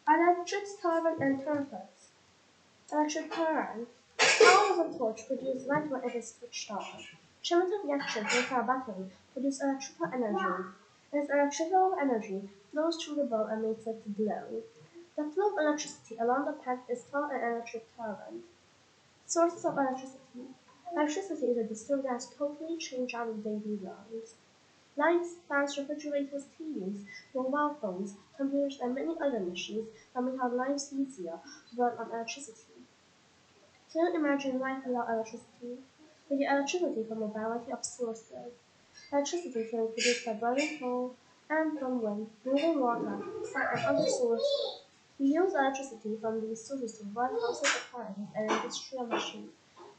Electric starving and turtles. Electric current. Power of a torch produces light when it is switched on. Chemical reactions inside a battery produce electrical energy. As electrical energy flows through the bulb and makes it glow. The flow of electricity along the path is called an electric current. Sources of electricity. Electricity is a distilled gas totally changed out of daily lives. Lights, fans, refrigerators, TVs, mobile phones, computers, and many other machines that make our lives easier run on electricity. Can you imagine life without electricity? We get electricity from a variety of sources. Electricity can be produced by burning coal and from wind, moving water, sun, and other sources. We use electricity from these sources to run household appliances and industrial machines.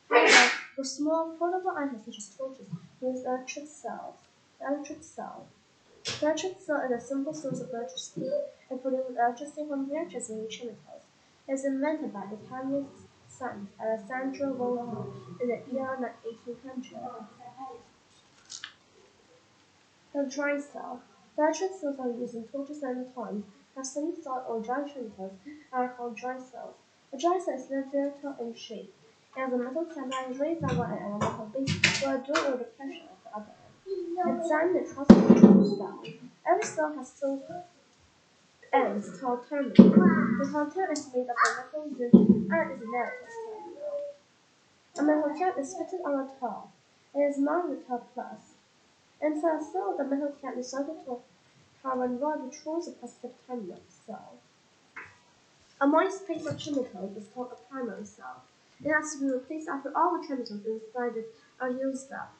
However, for small portable items such as torches, we use electric cells. The electric cell. The electric cell is a simple source of electricity. It produces electricity from reactions with chemicals. It was invented by Italian scientist Alessandro Volta in the year 1800. The dry cell. The electric cells are used in torches and toys. Have solid salt or dry chemicals and are called dry cells. A dry cell is cylindrical in shape. It has a metal center that is raised on one end and a metal base or a door or the pressure at the other end. Examine the cross-sectional cell. Every cell has two ends called terminals. The container is made of a metal disc and is narrowed terminal. A metal cap is fitted on the top. It is marked with top plus. Inside a cell, the metal cap is soldered to a carbon rod which forms a positive terminal of the cell. A moist paper chemical is called a primary cell. It has to be replaced after all the chemicals inside it are used up.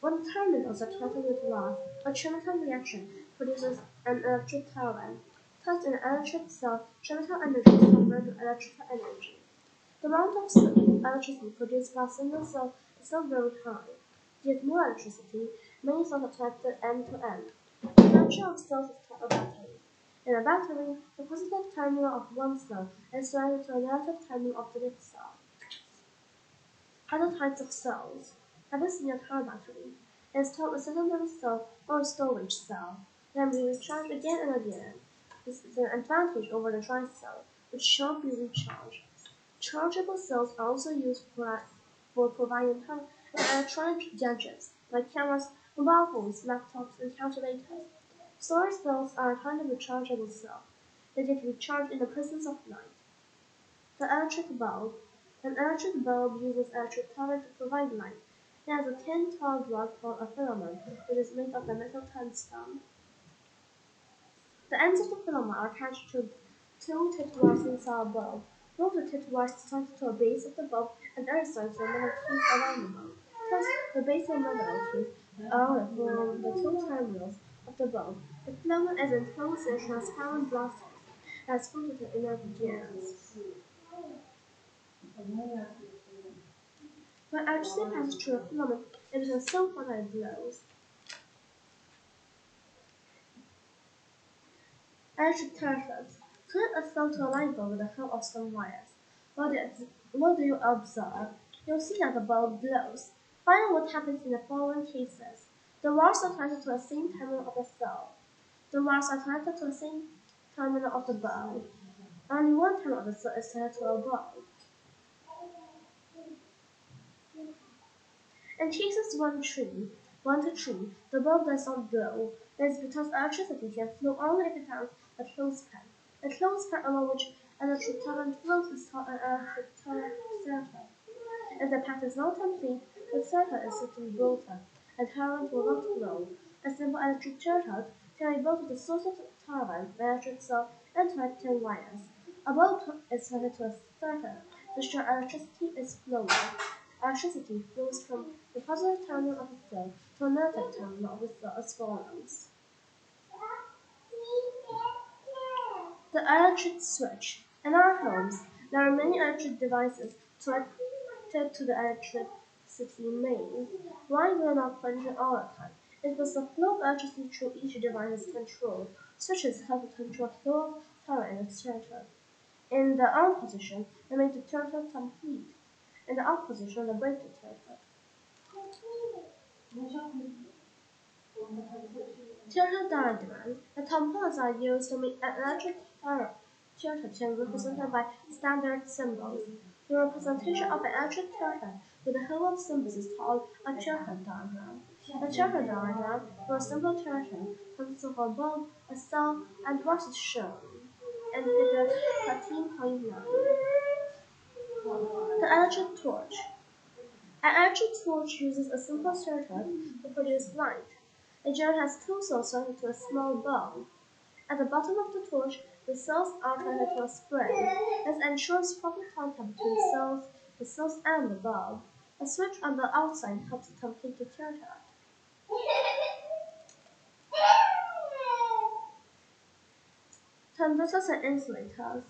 When terminals are connected with rods, a chemical reaction produces an electric current. Thus, in an electric cell, chemical energy is converted to electrical energy. The amount of electricity produced by a single cell is not very high. To get more electricity, many cells are connected end to end. The structure of cells is called a battery. In a battery, the positive terminal of one cell is connected to the negative terminal of the next cell. Other types of cells. Have you seen a car battery? It is called a secondary cell or a storage cell. It can be recharged again and again. This is an advantage over the dry cell, which cannot be recharged. Chargeable cells are also used for providing electronic gadgets like cameras, mobile phones, laptops, and calculators. Storage cells are a kind of rechargeable cell. They get recharged in the presence of light. The electric bulb. An electric bulb uses electric current to provide light. It has a thin, tall rod called a filament, which is made of a metal tungsten. The ends of the filament are attached to two tipped wires inside a bulb. One of the tipped wires is connected to a base of the bulb and the other side to a metal tube around the bulb. Thus, the base and metal tube form the two terminals of the bulb. The filament is enclosed in a transparent glass as coated with inert gas. When electricity passes through a filament, it is so hot that it glows. Electric circuits. Connect a cell to a light bulb with the help of some wires. What do you observe? You'll see that the bulb glows. Find out what happens in the following cases. The wires are connected to the same terminal of the cell. The wires are connected to the same terminal of the bulb. Only one terminal of the cell is connected to a bulb. In cases 1 to 3, the bulb does not glow. That is because electricity can flow only if it has a closed path. A closed path along which electric current flows is called an electric circuit. If the path is not complete, the circuit is simply broken, and current will not flow. A simple electric circuit can be built with the source of the current, the electric cell, and connecting wires. A bulb is connected to a circuit to show electricity is flowing. Electricity flows from the positive terminal of the cell to the negative terminal of the cell as follows. The electric switch. In our homes, there are many electric devices connected to the electricity mains. Why do they not function all the time? It's because the flow of electricity through each device is controlled. Switches help to control the flow of current in the circuit. In the on position, they make the circuit complete. In the off position, they break the circuit. Theatre diagrams. The templates are used to make an electric theatre chain represented by standard symbols. The representation of an electric theatre with a whole of symbols is called a theatre diagram. A theatre diagram for a simple theatre consists of a bulb, a cell, and what is shown in figure 13.9. The electric torch. An electric torch uses a simple circuit to produce light. A jar has two cells connected to a small bulb. At the bottom of the torch, the cells are connected to a spring. This ensures proper contact between the cells and the bulb. A switch on the outside helps complete the circuit. Conductors and insulators.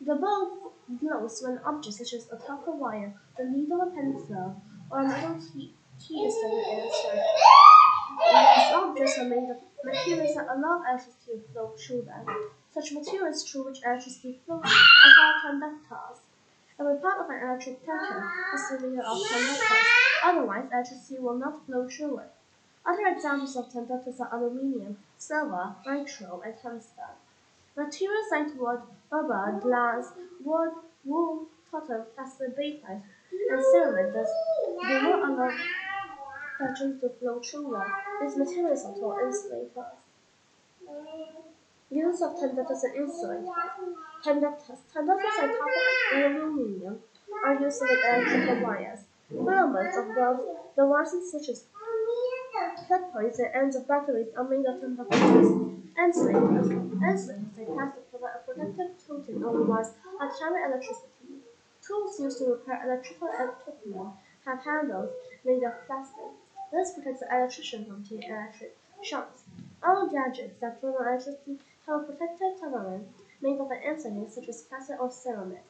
The bulb glows when objects such as a copper wire, the needle of a pencil, or a metal key is standing in a circuit. These objects are made of materials that allow electricity to flow through them. Such materials through which electricity flows are called conductors. Every part of an electric theatre has a layer of conductors, otherwise electricity will not flow through it. Other examples of conductors are aluminium, silver, nichrome, and tungsten. Materials like wood, rubber, glass, wood, wool, cotton, plastic, bakelite, and ceramic do not allow electricity to flow through them. These materials are called insulators. Use of conductors and insulators. Conductors like copper and aluminium are used to make electrical wires. Filaments of bulbs, the wires in switches, plug points, and ends of batteries are made of conductors. Insulators like plastic provide a protective coating over wires that carry electricity. Tools used to repair electrical equipment have handles made of plastic. This protects the electrician from taking electric shocks. All gadgets that draw electricity have a protective covering made of an insulate such as plastic or ceramic.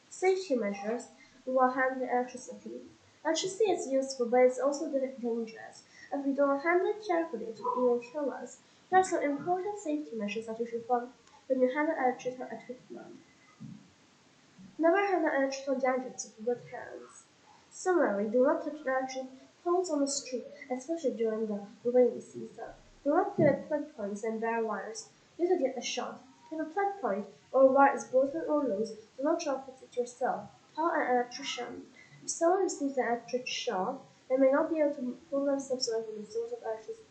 Safety measures while handling electricity. Electricity is useful, but it's also dangerous. If we don't handle it carefully, it will even kill us. There are some important safety measures that you should follow when you handle electrical equipment. Never handle electrical gadgets with wet hands. Similarly, do not touch electric poles on the street, especially during the rainy season. Do not play with plug points and bare wires. You could get a shot. If a plug point or a wire is broken or loose, do not try to fix it yourself. Call an electrician. If someone receives an electric shock, they may not be able to pull themselves away from the source of electricity.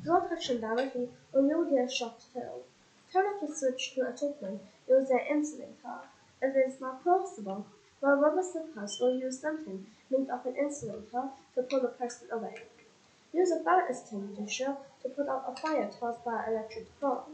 Do not touch them directly, or you will get a shock too. Turn off the switch to equipment using an insulator. If it is not possible, wear rubber slippers or use something made of an insulator to pull the person away. Use a fire extinguisher to put out a fire caused by an electric bulb.